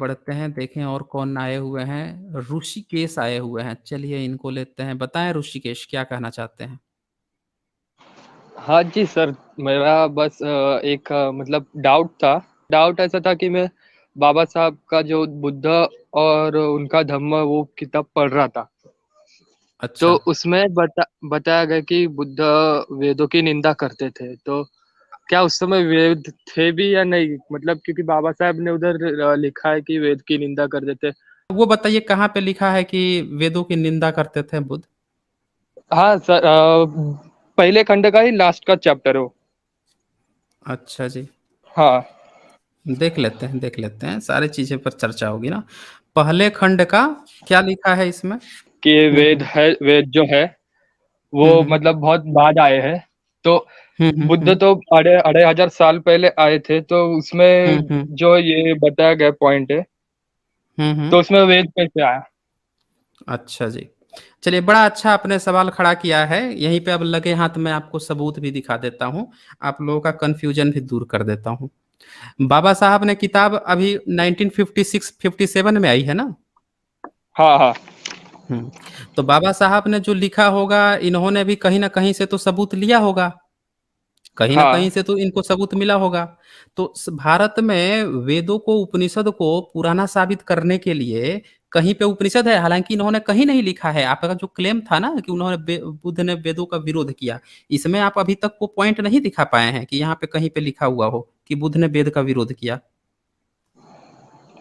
बढ़ते हैं, देखें और कौन आए हुए हैं। ऋषिकेश आए हुए हैं, चलिए इनको लेते हैं। बताएं ऋषिकेश, क्या कहना चाहते हैं? हाँ जी सर, मेरा बस एक मतलब डाउट था। डाउट ऐसा था कि मैं बाबा साहब का जो बुद्ध और उनका धम्म वो किताब पढ़ रहा था। तो अच्छा। उसमें बताया गया कि बुद्ध वेदों की निंदा करते थे। तो क्या उस समय वेद थे भी या नहीं? मतलब क्योंकि बाबा साहब ने उधर लिखा है कि वेद की निंदा करते थे। वो बताइए कहाँ पे लिखा है कि वेदों की निंदा करते थे बुद्ध? हाँ सर, पहले खंड का ही लास्ट का चैप्टर हो। अच्छा जी। हाँ, देख लेते हैं, देख लेते हैं, सारी चीजें पर चर्चा होगी ना। पहले खंड का क्या लिखा है इसमें? कि वेद हम्म। है, वेद जो है वो हम्म। हम्म। मतलब बहुत बाद आए हैं। तो बुद्ध हम्म। तो अढ़ाई अढ़ाई हजार साल पहले आए थे, तो हम्म। उसमें हम्म। जो ये बताया गया पॉइंट है, हम्म। तो उसमें वेद कैसे आया? अच्छा जी। चलिए, बड़ा अच्छा आपने सवाल खड़ा किया है। यहीं पे अब लगे हाथ में आपको सबूत भी दिखा देता हूँ। आप लोगों का कंफ्यूजन भी दूर कर देता हूँ। बाबा साहब ने किताब अभी 1956-57 में आई है ना? हाँ हाँ हम्म। तो बाबा साहब ने जो लिखा होगा, इन्होंने भी कहीं ना कहीं से तो सबूत लिया होगा। कहीं ना कहीं हाँ से तो इनको सबूत मिला होगा। तो भारत में वेदों को, उपनिषद को पुराना साबित करने के लिए कहीं पे उपनिषद है, हालांकि इन्होंने कहीं नहीं लिखा है। आपका जो क्लेम था ना कि उन्होंने बुद्ध ने वेदों का विरोध किया, इसमें आप अभी तक वो पॉइंट नहीं दिखा पाए हैं कि यहाँ पे कहीं पे लिखा हुआ हो कि बुद्ध ने वेद का विरोध किया।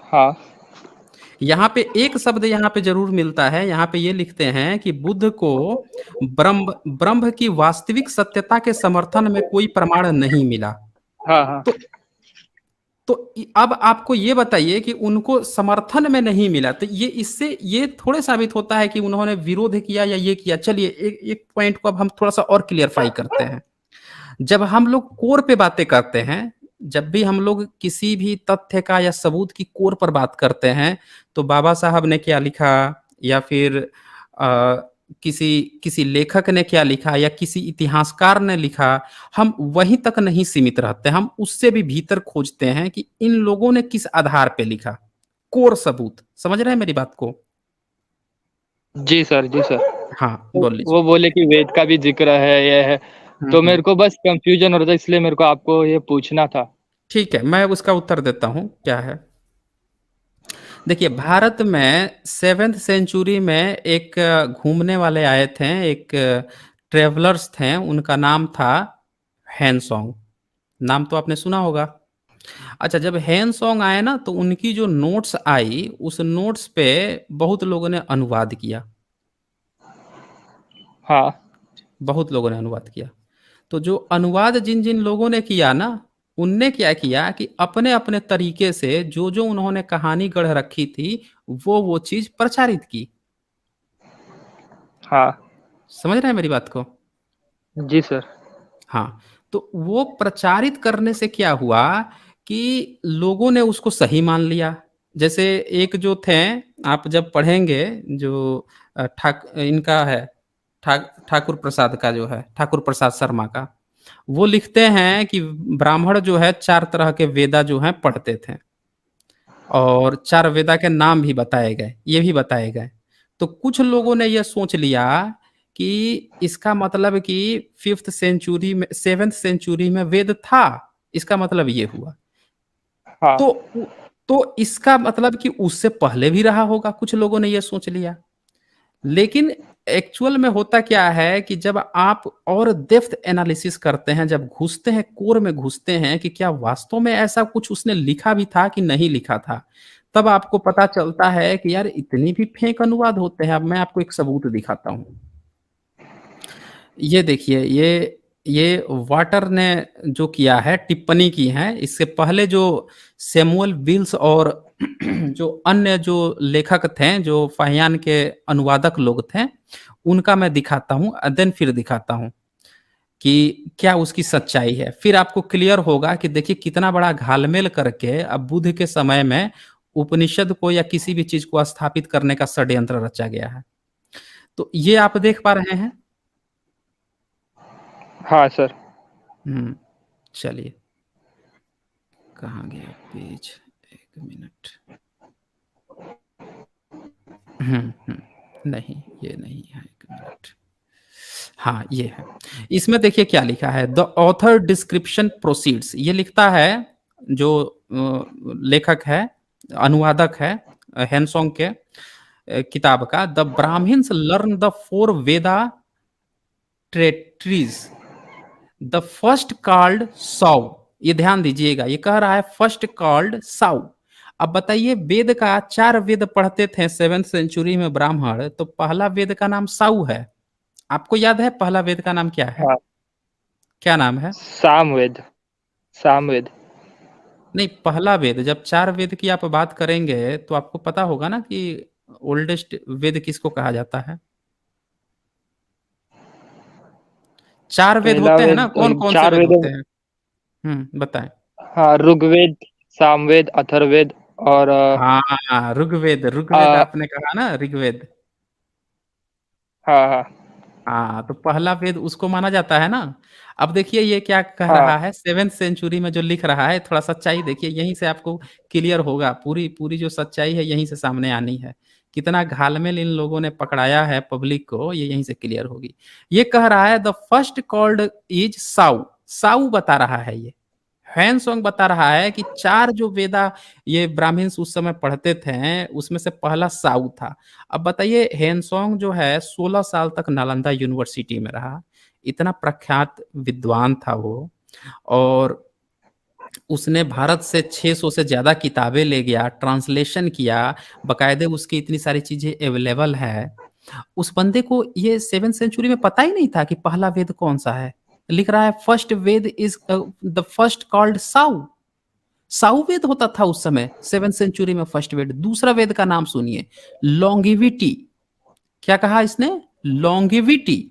हाँ यहाँ पे एक शब्द यहाँ पे जरूर मिलता है। यहाँ पे ये लिखते हैं कि बुद्ध को ब्रह्म ब्रह्म की वास्तविक सत्यता के समर्थन में कोई प्रमाण नहीं मिला। हाँ हाँ तो अब आपको ये बताइए कि उनको समर्थन में नहीं मिला, तो ये इससे ये थोड़े साबित होता है कि उन्होंने विरोध किया या ये किया। चलिए एक एक पॉइंट को अब हम थोड़ा सा और क्लियरफाई करते हैं। जब हम लोग कोर पे बातें करते हैं, जब भी हम लोग किसी भी तथ्य का या सबूत की कोर पर बात करते हैं, तो बाबा साहब ने क्या लिखा, या फिर किसी किसी लेखक ने क्या लिखा, या किसी इतिहासकार ने लिखा, हम वहीं तक नहीं सीमित रहते। हम उससे भी भीतर खोजते हैं कि इन लोगों ने किस आधार पे लिखा। कोर सबूत, समझ रहे हैं मेरी बात को? जी सर, जी सर। हाँ, तो बोल लीजिए। वो बोले कि वेद का भी जिक्र है, ये है। तो हम्म। मेरे को बस कंफ्यूजन हो रहा था, इसलिए मेरे को आपको ये पूछना था। ठीक है, मैं उसका उत्तर देता हूँ, क्या है। देखिए, भारत में 7th सेंचुरी में एक घूमने वाले आए थे, एक ट्रेवलर्स थे, उनका नाम था हैनसोंग। नाम तो आपने सुना होगा। अच्छा, जब हैनसोंग आए ना, तो उनकी जो नोट्स आई, उस नोट्स पे बहुत लोगों ने अनुवाद किया। हाँ बहुत लोगों ने अनुवाद किया। तो जो अनुवाद जिन जिन लोगों ने किया ना, उनने क्या किया कि अपने अपने तरीके से जो जो उन्होंने कहानी गढ़ रखी थी, वो चीज प्रचारित की। हाँ। समझ रहे हैं मेरी बात को? जी सर। हाँ। तो वो प्रचारित करने से क्या हुआ कि लोगों ने उसको सही मान लिया। जैसे एक जो थे, आप जब पढ़ेंगे, जो इनका है, ठाकुर प्रसाद का जो है, ठाकुर प्रसाद शर्मा का, वो लिखते हैं कि ब्राह्मण जो है 4 तरह के वेदा जो हैं पढ़ते थे, और 4 वेदा के नाम भी बताए गए, ये भी बताए गए। तो कुछ लोगों ने यह सोच लिया कि इसका मतलब कि 5th सेंचुरी में, 7th सेंचुरी में वेद था, इसका मतलब ये हुआ। हाँ तो तो इसका मतलब कि उससे पहले भी रहा होगा, कुछ लोगों ने यह सोच लिया। लेकिन एक्चुअल में होता क्या है कि जब आप और डेप्थ एनालिसिस करते हैं, जब घुसते हैं, कोर में घुसते हैं कि क्या वास्तव में ऐसा कुछ उसने लिखा भी था कि नहीं लिखा था, तब आपको पता चलता है कि यार इतनी भी फेक अनुवाद होते हैं। अब मैं आपको एक सबूत दिखाता हूँ। ये देखिए, ये वाटर ने जो किया है, टिप्पणी की है। इससे पहले जो सैमुअल विल्स और जो अन्य जो लेखक थे, जो फाहियान के अनुवादक लोग थे, उनका मैं दिखाता हूँ, देन फिर दिखाता हूँ कि क्या उसकी सच्चाई है। फिर आपको क्लियर होगा कि देखिए कितना बड़ा घालमेल करके अब बुद्ध के समय में उपनिषद को या किसी भी चीज को स्थापित करने का षड्यंत्र रचा गया है। तो ये आप देख पा रहे हैं? हाँ सर। हम्म। चलिए, कहाँ गया पेज, 1 मिनट। नहीं, ये नहीं है, एक मिनट। हाँ, ये है। इसमें देखिए क्या लिखा है, द ऑथर डिस्क्रिप्शन प्रोसीड्स, ये लिखता है जो लेखक है, अनुवादक है हैंसोंग के किताब का, the Brahmans learn the four Veda treatises, the first called साउ, ये ध्यान दीजिएगा, ये कह रहा है फर्स्ट कॉल्ड साउ। अब बताइए, वेद का 4 वेद पढ़ते थे 7th सेंचुरी में ब्राह्मण, तो पहला वेद का नाम साउ है। आपको याद है पहला वेद का नाम क्या है? हाँ, क्या नाम है? सामवेद। सामवेद। नहीं, पहला वेद, जब 4 वेद की आप बात करेंगे तो आपको पता होगा ना कि ओल्डेस्ट वेद किसको कहा जाता है? 4 वेद पहला होते हैं ना, वेद, कौन कौन से चार वेद वेदों। होते हैं? बताएं। हाँ, ऋग्वेद, सामवेद, अथर्ववेद और हाँ, ऋग्वेद, ऋग्वेद अ, आपने कहा ना, ऋग्वेद। हाँ हाँ हाँ, तो पहला वेद उसको माना जाता है ना। अब देखिए ये क्या कह हाँ। रहा है, 7th सेंचुरी में जो लिख रहा है, थोड़ा सच्चाई देखिए, यहीं से आपको क्लियर होगा, पूरी पूरी जो सच्चाई है यहीं से सामने आनी है। कितना घालमेल इन लोगों ने पकड़ाया है पब्लिक को, ये यहीं से क्लियर होगी। ये कह रहा है द फर्स्ट कॉल्ड इज साउ, साउ बता रहा है ये। हैंसोंग बता रहा है कि 4 जो वेदा ये ब्राह्मण्स उस समय पढ़ते थे, उसमें से पहला साउ था। अब बताइए, हैंसोंग जो है 16 साल तक नालंदा यूनिवर्सिटी में रहा, इतना प्रख्यात विद्वान था वो, और उसने भारत से 600 से ज्यादा किताबें ले गया, ट्रांसलेशन किया, बकायदे उसकी इतनी सारी चीजें अवेलेबल है। उस बंदे को ये 7th सेंचुरी में पता ही नहीं था कि पहला वेद कौन सा है। लिख रहा है first Veda is the first called साउ, साउ वेद होता था उस समय 7th सेंचुरी में फर्स्ट वेद। दूसरा वेद का नाम सुनिए, लॉन्गिविटी। क्या कहा इसने? लॉन्गिविटी।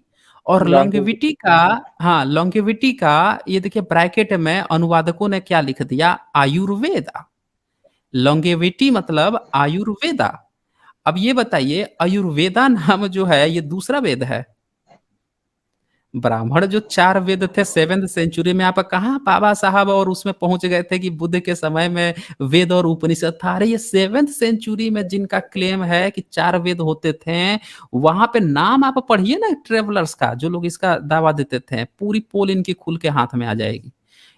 और लॉन्ग। लॉन्गिविटी का, हाँ लॉन्गिविटी का, ये देखिए ब्रैकेट में अनुवादकों ने क्या लिख दिया, आयुर्वेदा। लॉन्गेविटी मतलब आयुर्वेदा। अब ये बताइए, आयुर्वेदा नाम जो है ये दूसरा वेद है। ब्राह्मण जो 4 वेद थे 7th सेंचुरी में, आप कहाँ बाबा साहब और उसमें पहुंच गए थे कि बुद्ध के समय में वेद और उपनिषद था? अरे ये 7th सेंचुरी में जिनका क्लेम है कि 4 वेद होते थे, वहां पे नाम आप पढ़िए ना ट्रेवलर्स का, जो लोग इसका दावा देते थे, पूरी पोल इनकी खुल के हाथ में आ जाएगी।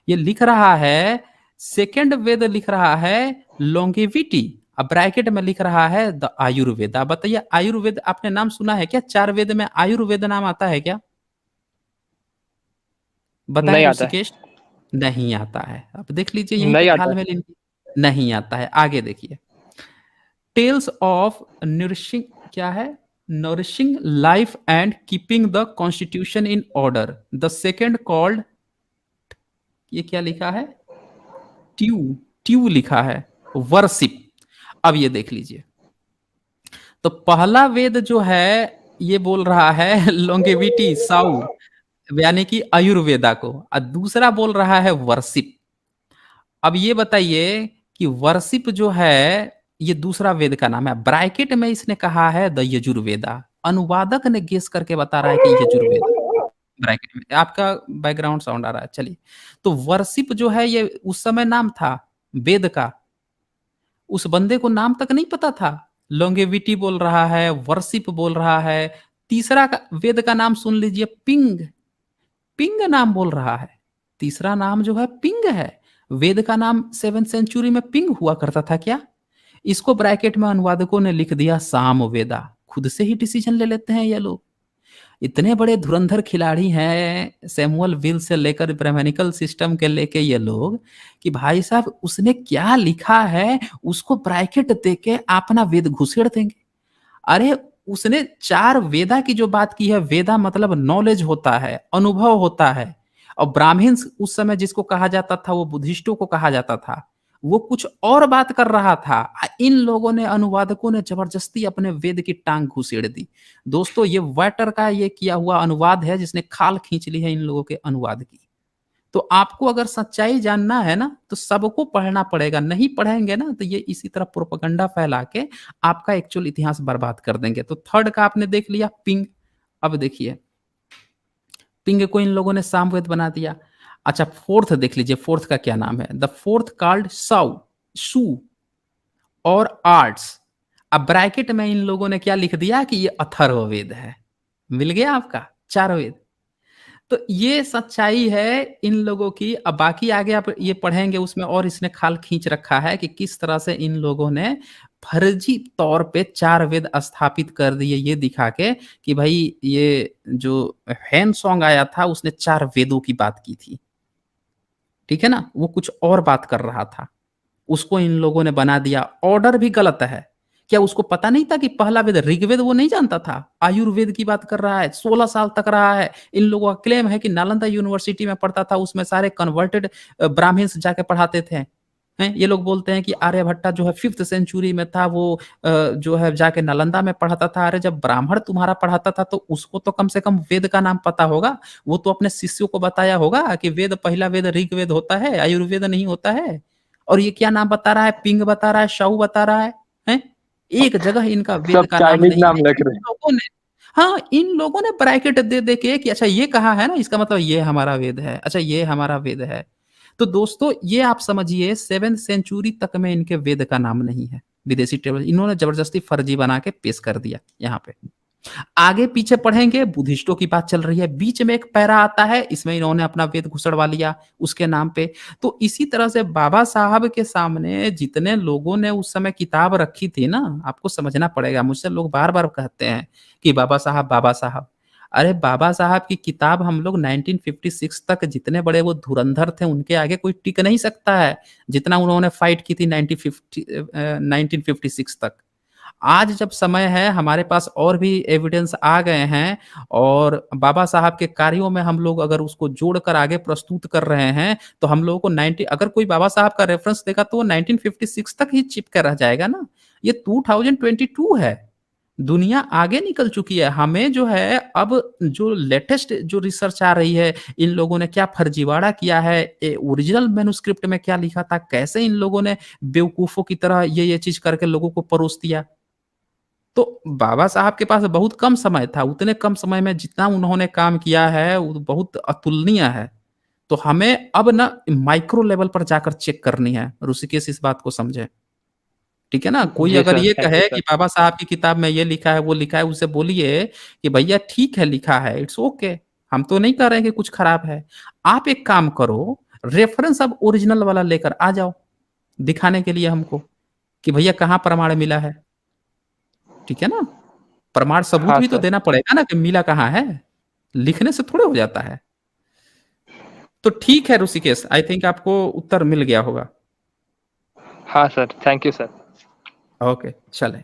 ये लिख रहा है, सेकेंड वेद लिख रहा है लॉन्गेविटी, अब ब्रैकेट में लिख रहा है द आयुर्वेद। आप बताइए, आयुर्वेद आपने नाम सुना है क्या? 4 वेद में आयुर्वेद नाम आता है क्या? बताएं नहीं आता है। ऋषिकेश। नहीं आता है। अब देख लीजिए यहीं पे नहीं आता घालमेल इनकी, नहीं आता है। आगे देखिए, टेल्स ऑफ नरिशिंग, क्या है? Nourishing life and keeping the constitution in order, the second called, ये क्या लिखा है? ट्यू, ट्यू लिखा है, वर्शिप। अब ये देख लीजिए, तो पहला वेद जो है ये बोल रहा है लॉन्गेविटी साउ, यानी कि आयुर्वेदा को, और दूसरा बोल रहा है वर्शिप। अब ये बताइए कि वर्शिप जो है ये दूसरा वेद का नाम है, ब्रैकेट में इसने कहा है द यजुर्वेदा। अनुवादक ने गेस करके बता रहा है कि यजुर्वेदा, ब्रैकेट में। आपका बैकग्राउंड साउंड आ रहा है, चलिए। तो वर्शिप जो है ये उस समय नाम था वेद का, उस बंदे को नाम तक नहीं पता था। लॉन्गेविटी बोल रहा है, वर्शिप बोल रहा है। तीसरा का वेद का नाम सुन लीजिए, पिंग, पिंग नाम बोल रहा है। तीसरा नाम जो है पिंग है। वेद का नाम 7th सेंचुरी में पिंग हुआ करता था क्या? इसको ब्रैकेट में अनुवादकों ने लिख दिया साम वेदा। खुद से ही डिसीजन ले लेते हैं ये लोग। इतने बड़े धुरंधर खिलाड़ी हैं सैमुअल विल से लेकर ब्राह्मणिकल सिस्टम के लेके ये लोग, कि भाई साहब उसने क्या लिखा है उसको ब्रैकेट दे के अपना वेद घुसेड़ देंगे। अरे उसने 4 वेदा की जो बात की है, वेदा मतलब नॉलेज होता है, अनुभव होता है। और ब्राह्मण्स उस समय जिसको कहा जाता था वो बुद्धिस्टों को कहा जाता था, वो कुछ और बात कर रहा था। इन लोगों ने, अनुवादकों ने जबरदस्ती अपने वेद की टांग घुसेड़ दी। दोस्तों ये वाइटर का ये किया हुआ अनुवाद है जिसने खाल खींच ली है इन लोगों के अनुवाद की। तो आपको अगर सच्चाई जानना है ना तो सबको पढ़ना पड़ेगा, नहीं पढ़ेंगे ना तो ये इसी तरह प्रोपगंडा फैला के आपका एक्चुअल इतिहास बर्बाद कर देंगे। तो थर्ड का आपने देख लिया, पिंग। अब देखिए, पिंग को इन लोगों ने सामवेद बना दिया। अच्छा, फोर्थ देख लीजिए, फोर्थ का क्या नाम है? द फोर्थ कॉल्ड साउ, सू और आर्ट्स। अब ब्रैकेट में इन लोगों ने क्या लिख दिया कि ये अथर्ववेद है। मिल गया आपका 4 वेद। तो ये सच्चाई है इन लोगों की। अब बाकी आगे आप ये पढ़ेंगे, उसमें और इसने खाल खींच रखा है कि किस तरह से इन लोगों ने फर्जी तौर पे 4 वेद स्थापित कर दिए, ये दिखा के कि भाई ये जो हैन सॉन्ग आया था उसने 4 वेदों की बात की थी। ठीक है ना? वो कुछ और बात कर रहा था। उसको इन लोगों ने बना दिया। ऑर्डर भी गलत है। क्या उसको पता नहीं था कि पहला वेद ऋग्वेद वो नहीं जानता था? आयुर्वेद की बात कर रहा है, 16 साल तक रहा है। इन लोगों का क्लेम है कि नालंदा यूनिवर्सिटी में पढ़ता था, उसमें सारे कन्वर्टेड ब्राह्मण्स जाके पढ़ाते थे। हैं? ये लोग बोलते हैं कि आर्यभट्टा जो है 5th सेंचुरी में था, वो जो है जाके नालंदा में पढ़ाता था। अरे जब ब्राह्मण तुम्हारा पढ़ाता था तो उसको तो कम से कम वेद का नाम पता होगा। वो तो अपने शिष्यों को बताया होगा कि वेद, पहला वेद ऋग्वेद होता है, आयुर्वेद नहीं होता है। और ये क्या नाम बता रहा है? पिंग बता रहा है, शऊ बता रहा है, हैं? एक जगह इनका वेद सब का नाम चाइनीज नहीं नाम है। लिख इन रहे हैं। लोगों ने, हाँ, इन लोगों ने ब्रैकेट दे दे के कि अच्छा ये कहा है ना, इसका मतलब ये हमारा वेद है, अच्छा ये हमारा वेद है। तो दोस्तों ये आप समझिए 7th सेंचुरी तक में इनके वेद का नाम नहीं है। विदेशी टेबल इन्होंने जबरदस्ती फर्जी बना के पेश कर दिया यहाँ पे। आगे पीछे पढ़ेंगे, बुद्धिस्टों की बात चल रही है, बीच में एक पैरा आता है, इसमें इन्होंने अपना वेद घुसड़वा लिया उसके नाम पे। तो इसी तरह से बाबा साहब के सामने जितने लोगों ने उस समय किताब रखी थी ना, आपको समझना पड़ेगा। मुझसे लोग बार बार कहते हैं कि बाबा साहब, बाबा साहब। अरे बाबा साहब की किताब हम लोग 1956 तक, जितने बड़े वो धुरंधर थे उनके आगे कोई टिक नहीं सकता है, जितना उन्होंने फाइट की थी 1956 तक। आज जब समय है, हमारे पास और भी एविडेंस आ गए हैं, और बाबा साहब के कार्यों में हम लोग अगर उसको जोड़कर आगे प्रस्तुत कर रहे हैं, तो हम लोगों को 90, अगर कोई बाबा साहब का रेफरेंस देगा तो वो 1956 तक ही चिपका रह जाएगा ना। ये 2022 है। दुनिया आगे निकल चुकी है। हमें जो है अब जो लेटेस्ट जो रिसर्च आ रही है, इन लोगों ने क्या फर्जीवाड़ा किया है, ओरिजिनल मैन्युस्क्रिप्ट में क्या लिखा था, कैसे इन लोगों ने बेवकूफों की तरह ये चीज करके लोगों को परोस दिया। तो बाबा साहब के पास बहुत कम समय था, उतने कम समय में जितना उन्होंने काम किया है वो बहुत अतुलनीय है। तो हमें अब ना माइक्रो लेवल पर जाकर चेक करनी है। ऋषिकेश इस बात को समझे। ठीक है ना? कोई जी अगर सर, ये थैंक यू कहे सर। कि बाबा साहब की किताब में ये लिखा है, वो लिखा है, उसे बोलिए कि भैया ठीक है लिखा है, इट्स ओके। हम तो नहीं कह रहे हैं कि कुछ खराब है। आप एक काम करो, रेफरेंस अब ओरिजिनल वाला लेकर आ जाओ दिखाने के लिए हमको कि भैया कहाँ प्रमाण मिला है। ठीक है ना? प्रमाण सबूत हाँ भी तो सर। देना पड़ेगा ना कि मिला कहाँ है। लिखने से थोड़े हो जाता है। तो ठीक है ऋषिकेश, आई थिंक आपको उत्तर मिल गया होगा। हाँ sir, thank you sir. Okay, चलें।